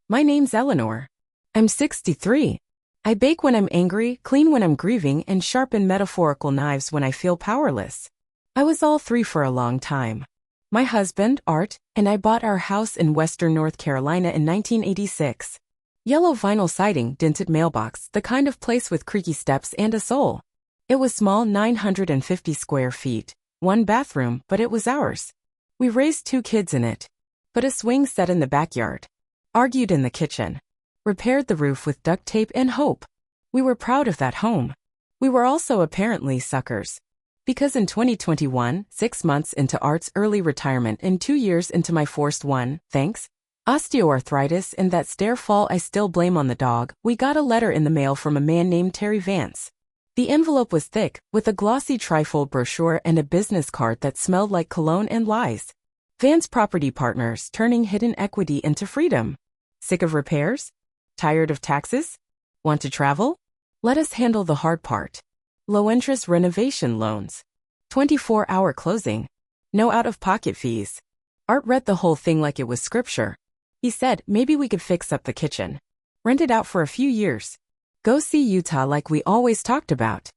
My name's Eleanor. I'm 63. I bake when I'm angry, clean when I'm grieving, and sharpen metaphorical knives when I feel powerless. I was all three for a long time. My husband, Art, and I bought our house in western North Carolina in 1986. Yellow vinyl siding, dented mailbox, the kind of place with creaky steps and a soul. It was small, 950 square feet, one bathroom, but it was ours. We raised 2 kids in it. Put a swing set in the backyard. Argued in the kitchen. Repaired the roof with duct tape and hope. We were proud of that home. We were also apparently suckers. Because in 2021, 6 months into Art's early retirement and 2 years into my forced one, thanks, osteoarthritis and that stair fall I still blame on the dog, we got a letter in the mail from a man named Terry Vance. The envelope was thick, with a glossy trifold brochure and a business card that smelled like cologne and lies. Vance Property Partners, turning hidden equity into freedom. Sick of repairs? Tired of taxes? Want to travel? Let us handle the hard part. Low-interest renovation loans. 24-hour closing. No out-of-pocket fees. Art read the whole thing like it was scripture. He said, maybe we could fix up the kitchen. Rent it out for a few years. Go see Utah like we always talked about.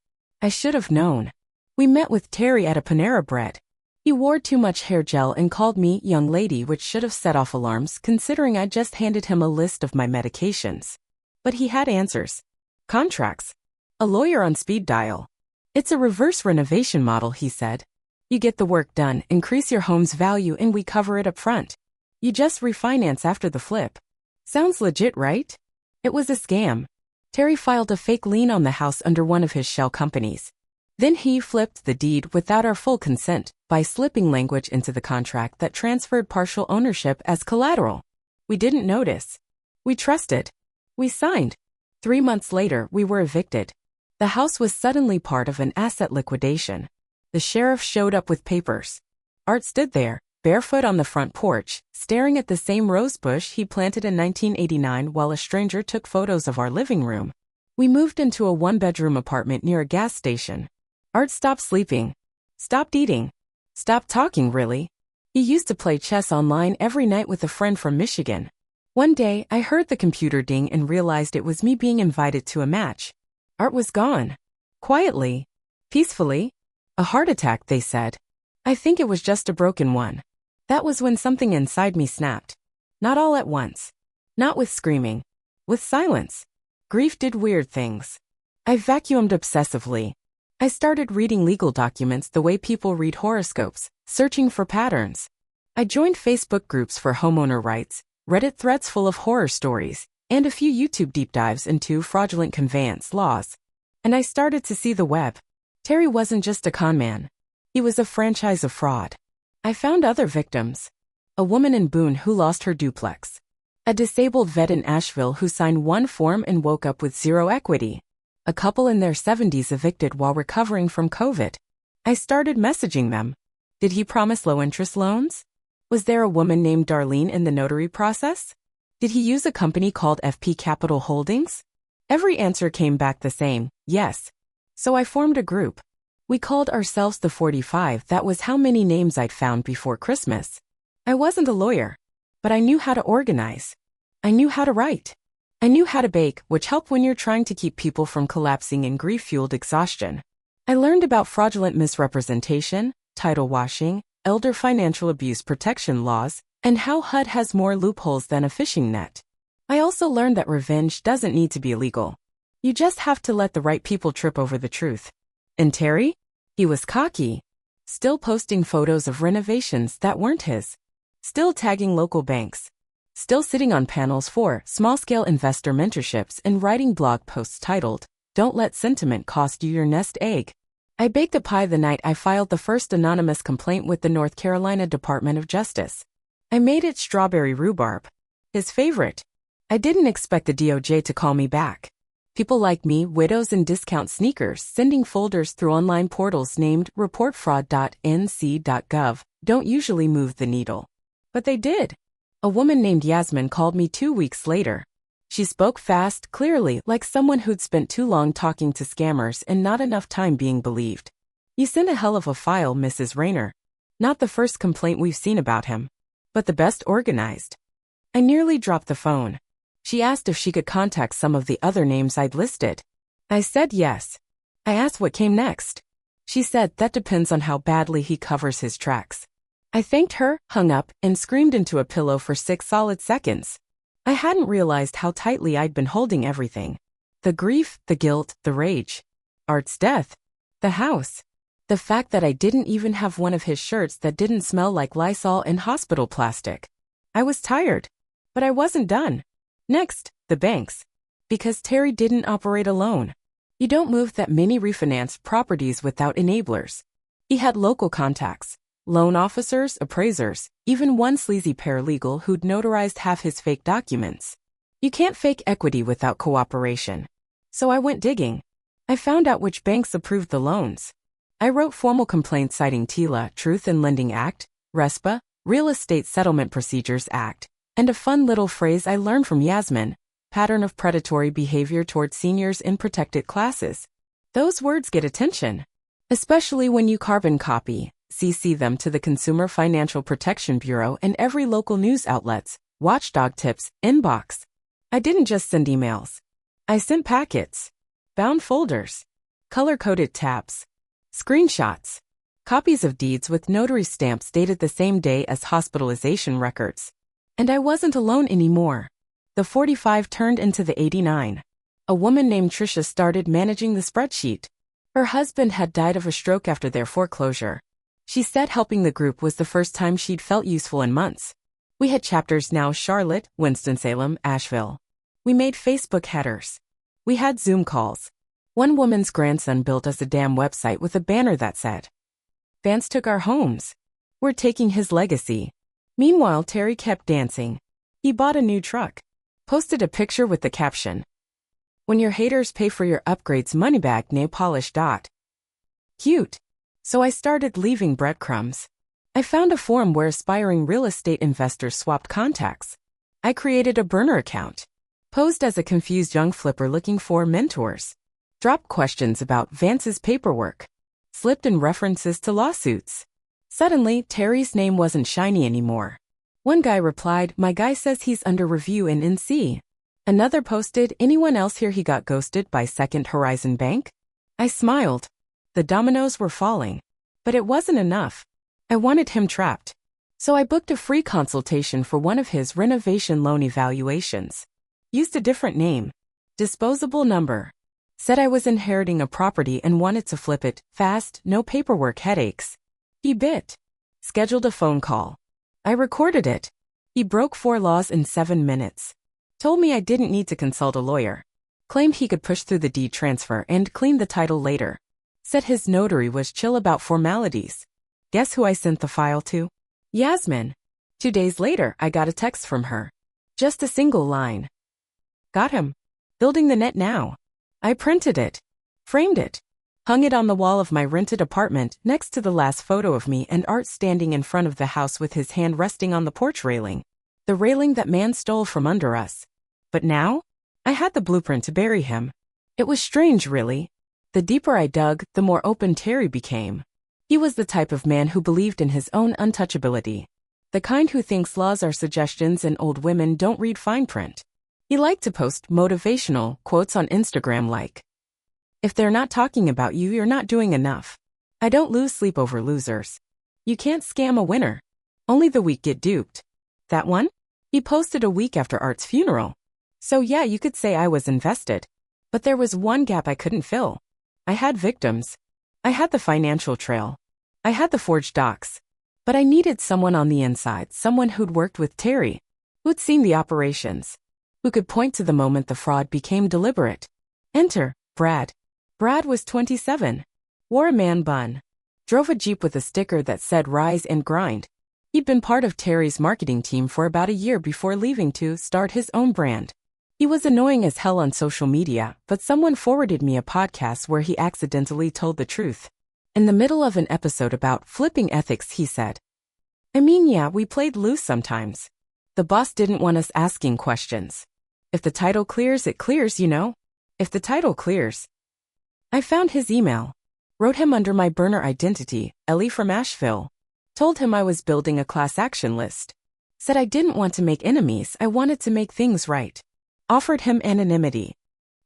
I should have known. We met with Terry at a Panera Bread. He wore too much hair gel and called me young lady, which should have set off alarms considering I just handed him a list of my medications. But he had answers. Contracts. A lawyer on speed dial. It's a reverse renovation model, he said. You get the work done, increase your home's value, and we cover it up front. You just refinance after the flip. Sounds legit, right? It was a scam. Terry filed a fake lien on the house under one of his shell companies. Then he flipped the deed without our full consent by slipping language into the contract that transferred partial ownership as collateral. We didn't notice. We trusted. We signed. 3 months later, we were evicted. The house was suddenly part of an asset liquidation. The sheriff showed up with papers. Art stood there, barefoot on the front porch, staring at the same rose bush he planted in 1989 while a stranger took photos of our living room. We moved into a 1-bedroom apartment near a gas station. Art stopped sleeping. Stopped eating. Stopped talking, really. He used to play chess online every night with a friend from Michigan. One day, I heard the computer ding and realized it was me being invited to a match. Art was gone. Quietly. Peacefully. A heart attack, they said. I think it was just a broken one. That was when something inside me snapped. Not all at once. Not with screaming. With silence. Grief did weird things. I vacuumed obsessively. I started reading legal documents the way people read horoscopes, searching for patterns. I joined Facebook groups for homeowner rights, Reddit threads full of horror stories, and a few YouTube deep dives into fraudulent conveyance laws. And I started to see the web. Terry wasn't just a con man. He was a franchise of fraud. I found other victims. A woman in Boone who lost her duplex. A disabled vet in Asheville who signed one form and woke up with zero equity. A couple in their 70s evicted while recovering from COVID. I started messaging them. Did he promise low-interest loans? Was there a woman named Darlene in the notary process? Did he use a company called FP Capital Holdings? Every answer came back the same, yes. So I formed a group. We called ourselves the 45. That was how many names I'd found before Christmas. I wasn't a lawyer, but I knew how to organize. I knew how to write. I knew how to bake, which helped when you're trying to keep people from collapsing in grief-fueled exhaustion. I learned about fraudulent misrepresentation, title washing, elder financial abuse protection laws, and how HUD has more loopholes than a fishing net. I also learned that revenge doesn't need to be illegal. You just have to let the right people trip over the truth. And Terry? He was cocky. Still posting photos of renovations that weren't his. Still tagging local banks. Still sitting on panels for small-scale investor mentorships and writing blog posts titled, "Don't Let Sentiment Cost You Your Nest Egg." I baked a pie the night I filed the first anonymous complaint with the North Carolina Department of Justice. I made it strawberry rhubarb. His favorite. I didn't expect the DOJ to call me back. People like me, widows and discount sneakers, sending folders through online portals named reportfraud.nc.gov, don't usually move the needle. But they did. A woman named Yasmin called me 2 weeks later. She spoke fast, clearly, like someone who'd spent too long talking to scammers and not enough time being believed. "You sent a hell of a file, Mrs. Rayner. Not the first complaint we've seen about him, but the best organized." I nearly dropped the phone. She asked if she could contact some of the other names I'd listed. I said yes. I asked what came next. She said that depends on how badly he covers his tracks. I thanked her, hung up, and screamed into a pillow for 6 solid seconds. I hadn't realized how tightly I'd been holding everything. The grief, the guilt, the rage. Art's death. The house. The fact that I didn't even have one of his shirts that didn't smell like Lysol and hospital plastic. I was tired. But I wasn't done. Next, the banks. Because Terry didn't operate alone. You don't move that many refinanced properties without enablers. He had local contacts, loan officers, appraisers, even one sleazy paralegal who'd notarized half his fake documents. You can't fake equity without cooperation. So I went digging. I found out which banks approved the loans. I wrote formal complaints citing TILA, Truth in Lending Act, RESPA, Real Estate Settlement Procedures Act, and a fun little phrase I learned from Yasmin, pattern of predatory behavior toward seniors in protected classes. Those words get attention, especially when you carbon copy, CC them to the Consumer Financial Protection Bureau and every local news outlet's watchdog tips inbox. I didn't just send emails. I sent packets, bound folders, color-coded tabs, screenshots, copies of deeds with notary stamps dated the same day as hospitalization records. And I wasn't alone anymore. The 45 turned into the 89. A woman named Tricia started managing the spreadsheet. Her husband had died of a stroke after their foreclosure. She said helping the group was the first time she'd felt useful in months. We had chapters now: Charlotte, Winston-Salem, Asheville. We made Facebook headers. We had Zoom calls. One woman's grandson built us a damn website with a banner that said, "Vance took our homes. We're taking his legacy." Meanwhile, Terry kept dancing. He bought a new truck. Posted a picture with the caption, "When your haters pay for your upgrades, moneybag, nail polish. Cute. So I started leaving breadcrumbs. I found a forum where aspiring real estate investors swapped contacts. I created a burner account. Posed as a confused young flipper looking for mentors. Dropped questions about Vance's paperwork. Slipped in references to lawsuits. Suddenly, Terry's name wasn't shiny anymore. One guy replied, "My guy says he's under review in NC." Another posted, "Anyone else here he got ghosted by Second Horizon Bank?" I smiled. The dominoes were falling. But it wasn't enough. I wanted him trapped. So I booked a free consultation for one of his renovation loan evaluations. Used a different name. Disposable number. Said I was inheriting a property and wanted to flip it, fast, no paperwork headaches. He bit. Scheduled a phone call. I recorded it. He broke 4 laws in 7 minutes. Told me I didn't need to consult a lawyer. Claimed he could push through the deed transfer and clean the title later. Said his notary was chill about formalities. Guess who I sent the file to? Yasmin. 2 days later, I got a text from her. Just a single line. Got him. Building the net now. I printed it. Framed it. Hung it on the wall of my rented apartment next to the last photo of me and Art standing in front of the house with his hand resting on the porch railing. The railing that man stole from under us. But now, I had the blueprint to bury him. It was strange, really. The deeper I dug, the more open Terry became. He was the type of man who believed in his own untouchability. The kind who thinks laws are suggestions and old women don't read fine print. He liked to post motivational quotes on Instagram like, "If they're not talking about you, you're not doing enough. I don't lose sleep over losers. You can't scam a winner. Only the weak get duped." That one? He posted a week after Art's funeral. So yeah, you could say I was invested. But there was one gap I couldn't fill. I had victims. I had the financial trail. I had the forged docs. But I needed someone on the inside, someone who'd worked with Terry, who'd seen the operations, who could point to the moment the fraud became deliberate. Enter Brad. Brad was 27. Wore a man bun. Drove a Jeep with a sticker that said "Rise and Grind." He'd been part of Terry's marketing team for about a year before leaving to start his own brand. He was annoying as hell on social media, but someone forwarded me a podcast where he accidentally told the truth. In the middle of an episode about flipping ethics, he said, "I mean, yeah, we played loose sometimes. The boss didn't want us asking questions. If the title clears, it clears, you know? If the title clears." I found his email. Wrote him under my burner identity, Ellie from Asheville. Told him I was building a class action list. Said I didn't want to make enemies, I wanted to make things right. Offered him anonymity.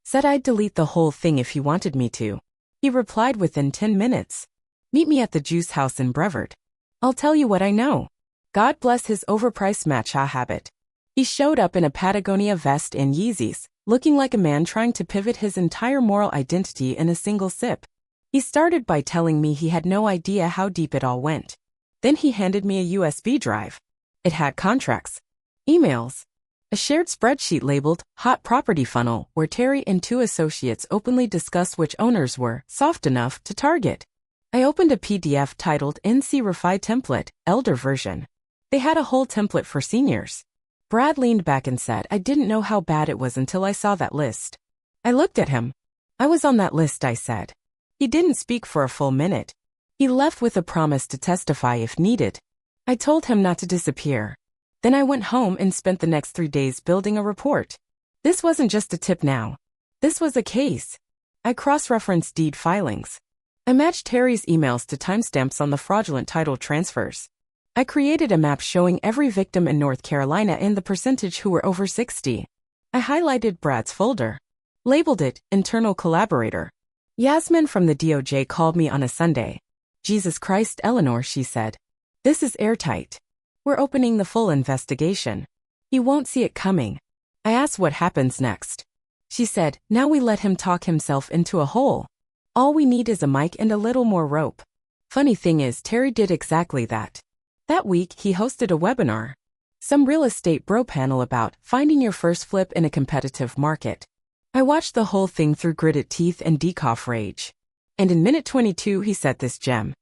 Said I'd delete the whole thing if he wanted me to. He replied within 10 minutes. Meet me at the juice house in Brevard. I'll tell you what I know. God bless his overpriced matcha habit. He showed up in a Patagonia vest and Yeezys, looking like a man trying to pivot his entire moral identity in a single sip. He started by telling me he had no idea how deep it all went. Then he handed me a USB drive. It had contracts, emails, a shared spreadsheet labeled Hot Property Funnel, where Terry and two associates openly discussed which owners were soft enough to target. I opened a PDF titled NC Refi Template, Elder Version. They had a whole template for seniors. Brad leaned back and said I didn't know how bad it was until I saw that list. I looked at him. I was on that list, I said. He didn't speak for a full minute. He left with a promise to testify if needed. I told him not to disappear. Then I went home and spent the next 3 days building a report. This wasn't just a tip now. This was a case. I cross-referenced deed filings. I matched Terry's emails to timestamps on the fraudulent title transfers. I created a map showing every victim in North Carolina and the percentage who were over 60. I highlighted Brad's folder. Labeled it Internal Collaborator. Yasmin from the DOJ called me on a Sunday. Jesus Christ, Eleanor, she said. This is airtight. We're opening the full investigation. He won't see it coming. I asked what happens next. She said, now we let him talk himself into a hole. All we need is a mic and a little more rope. Funny thing is, Terry did exactly that. That week, he hosted a webinar. Some real estate bro panel about finding your first flip in a competitive market. I watched the whole thing through gritted teeth and decough rage. And in minute 22 he said this gem.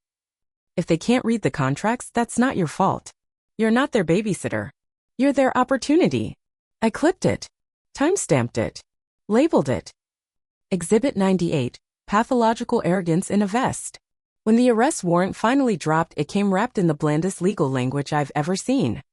If they can't read the contracts, that's not your fault. You're not their babysitter. You're their opportunity. I clipped it. Timestamped it. Labeled it. Exhibit 98, Pathological Arrogance in a Vest. When the arrest warrant finally dropped, it came wrapped in the blandest legal language I've ever seen.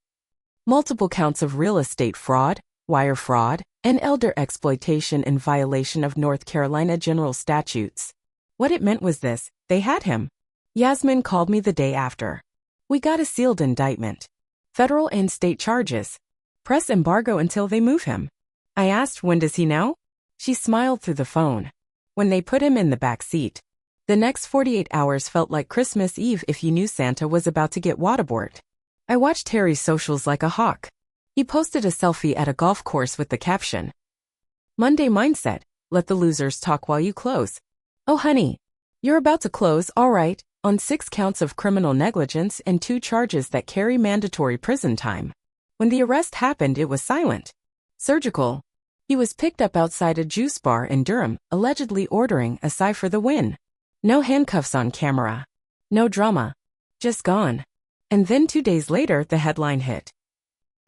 Multiple counts of real estate fraud, wire fraud, and elder exploitation in violation of North Carolina general statutes. What it meant was this: they had him. Yasmin called me the day after. We got a sealed indictment. Federal and state charges. Press embargo until they move him. I asked, when does he know? She smiled through the phone. When they put him in the back seat. The next 48 hours felt like Christmas Eve if you knew Santa was about to get waterboarded. I watched Terry's socials like a hawk. He posted a selfie at a golf course with the caption, Monday mindset, let the losers talk while you close. Oh honey, you're about to close, all right, on 6 counts of criminal negligence and 2 charges that carry mandatory prison time. When the arrest happened, it was silent. Surgical. He was picked up outside a juice bar in Durham, allegedly ordering a sigh for the win. No handcuffs on camera. No drama. Just gone. And then 2 days later, the headline hit.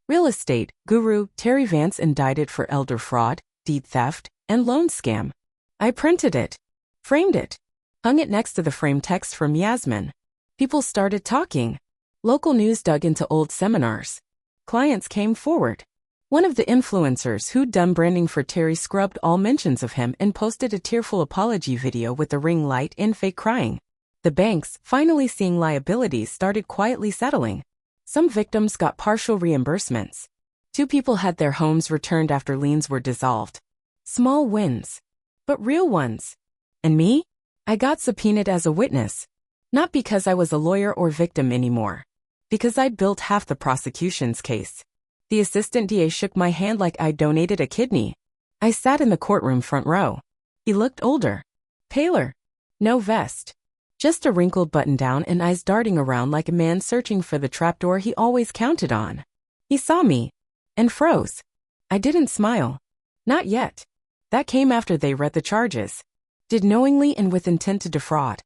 Real estate guru Terry Vance indicted for elder fraud, deed theft, and loan scam. I printed it. Framed it. Hung it next to the frame text from Yasmin. People started talking. Local news dug into old seminars. Clients came forward. One of the influencers who'd done branding for Terry scrubbed all mentions of him and posted a tearful apology video with the ring light and fake crying. The banks, finally seeing liabilities, started quietly settling. Some victims got partial reimbursements. 2 people had their homes returned after liens were dissolved. Small wins. But real ones. And me? I got subpoenaed as a witness. Not because I was a lawyer or victim anymore. Because I built half the prosecution's case. The assistant DA shook my hand like I donated a kidney. I sat in the courtroom front row. He looked older. Paler. No vest. Just a wrinkled button-down and eyes darting around like a man searching for the trapdoor he always counted on. He saw me. And froze. I didn't smile. Not yet. That came after they read the charges. Did knowingly and with intent to defraud.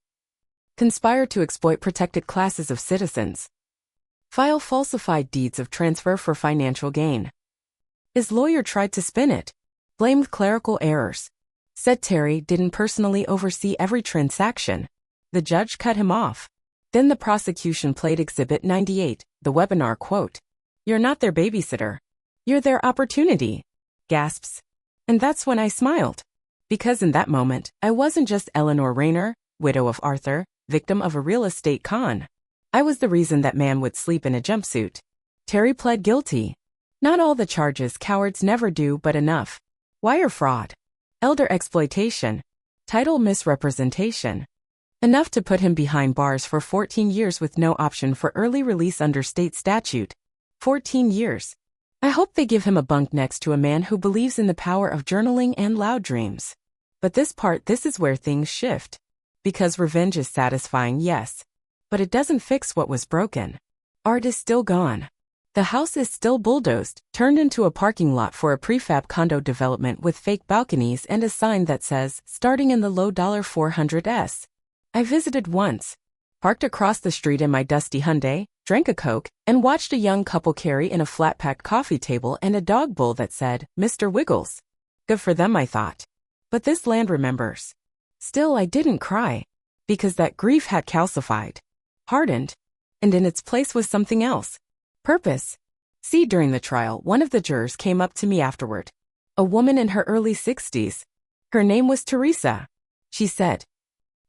Conspire to exploit protected classes of citizens. File falsified deeds of transfer for financial gain. His lawyer tried to spin it. Blamed clerical errors. Said Terry didn't personally oversee every transaction. The judge cut him off. Then the prosecution played Exhibit 98, the webinar quote. You're not their babysitter. You're their opportunity. Gasps. And that's when I smiled. Because in that moment, I wasn't just Eleanor Rayner, widow of Arthur, victim of a real estate con. I was the reason that man would sleep in a jumpsuit. Terry pled guilty. Not all the charges, cowards never do, but enough. Wire fraud. Elder exploitation. Title misrepresentation. Enough to put him behind bars for 14 years with no option for early release under state statute. 14 years. I hope they give him a bunk next to a man who believes in the power of journaling and loud dreams. But this is where things shift. Because revenge is satisfying, yes. But it doesn't fix what was broken. Art is still gone. The house is still bulldozed, turned into a parking lot for a prefab condo development with fake balconies and a sign that says, starting in the low $400s. I visited once, parked across the street in my dusty Hyundai, drank a Coke, and watched a young couple carry in a flat-packed coffee table and a dog bowl that said, Mr. Wiggles. Good for them, I thought. But this land remembers. Still, I didn't cry, because that grief had calcified, hardened, and in its place was something else. Purpose. See, during the trial, one of the jurors came up to me afterward. A woman in her early 60s. Her name was Teresa. She said,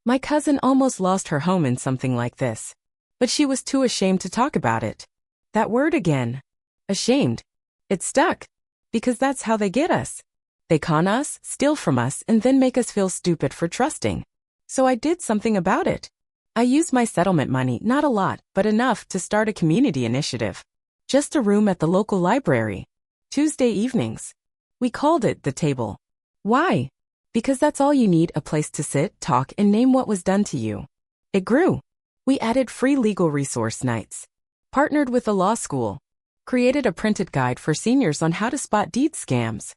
my cousin almost lost her home in something like this. But she was too ashamed to talk about it. That word again. Ashamed. It stuck. Because that's how they get us. They con us, steal from us, and then make us feel stupid for trusting. So I did something about it. I used my settlement money, not a lot, but enough to start a community initiative. Just a room at the local library. Tuesday evenings. We called it The Table. Why? Because that's all you need, a place to sit, talk, and name what was done to you. It grew. We added free legal resource nights. Partnered with a law school. Created a printed guide for seniors on how to spot deed scams.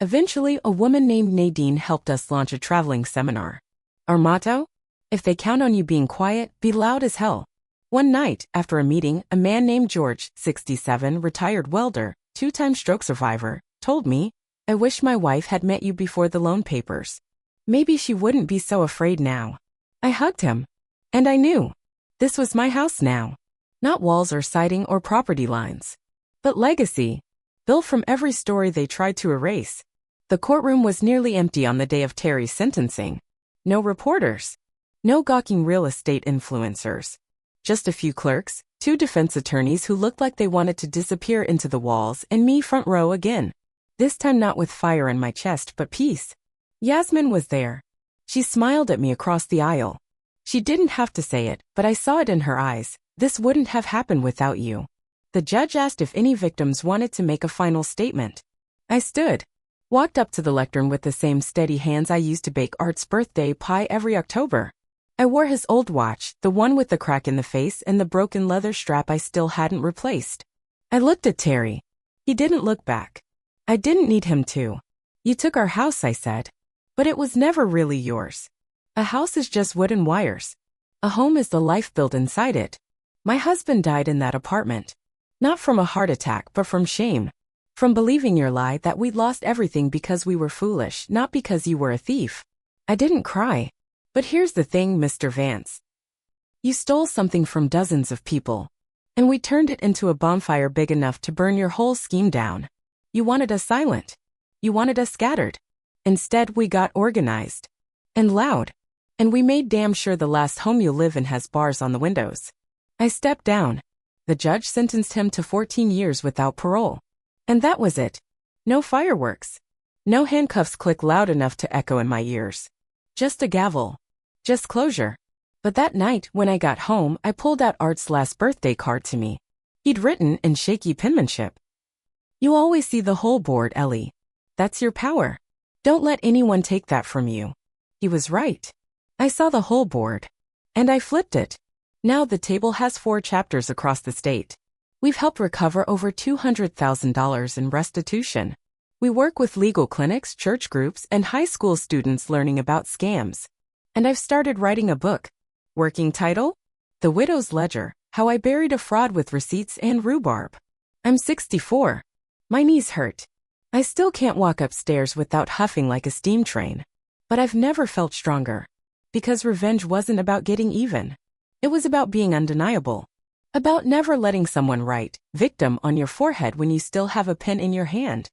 Eventually, a woman named Nadine helped us launch a traveling seminar. Our motto? If they count on you being quiet, be loud as hell. One night, after a meeting, a man named George, 67, retired welder, 2-time stroke survivor, told me, I wish my wife had met you before the loan papers. Maybe she wouldn't be so afraid now. I hugged him. And I knew. This was my house now. Not walls or siding or property lines. But legacy. Built from every story they tried to erase. The courtroom was nearly empty on the day of Terry's sentencing. No reporters. No gawking real estate influencers. Just a few clerks, 2 defense attorneys who looked like they wanted to disappear into the walls, and me front row again. This time not with fire in my chest, but peace. Yasmin was there. She smiled at me across the aisle. She didn't have to say it, but I saw it in her eyes. This wouldn't have happened without you. The judge asked if any victims wanted to make a final statement. I stood. Walked up to the lectern with the same steady hands I used to bake Art's birthday pie every October. I wore his old watch, the one with the crack in the face and the broken leather strap I still hadn't replaced. I looked at Terry. He didn't look back. I didn't need him to. You took our house, I said. But it was never really yours. A house is just wood and wires. A home is the life built inside it. My husband died in that apartment. Not from a heart attack, but from shame. From believing your lie that we'd lost everything because we were foolish, not because you were a thief. I didn't cry. But here's the thing, Mr. Vance. You stole something from dozens of people. And we turned it into a bonfire big enough to burn your whole scheme down. You wanted us silent. You wanted us scattered. Instead, we got organized. And loud. And we made damn sure the last home you live in has bars on the windows. I stepped down. The judge sentenced him to 14 years without parole. And that was it. No fireworks. No handcuffs click loud enough to echo in my ears. Just a gavel. Just closure. But that night, when I got home, I pulled out Art's last birthday card to me. He'd written in shaky penmanship. You always see the whole board, Ellie. That's your power. Don't let anyone take that from you. He was right. I saw the whole board. And I flipped it. Now the table has 4 chapters across the state. We've helped recover over $200,000 in restitution. We work with legal clinics, church groups, and high school students learning about scams. And I've started writing a book. Working title? The Widow's Ledger, How I Buried a Fraud with Receipts and Rhubarb. I'm 64. My knees hurt. I still can't walk upstairs without huffing like a steam train. But I've never felt stronger. Because revenge wasn't about getting even. It was about being undeniable. About never letting someone write victim on your forehead when you still have a pen in your hand.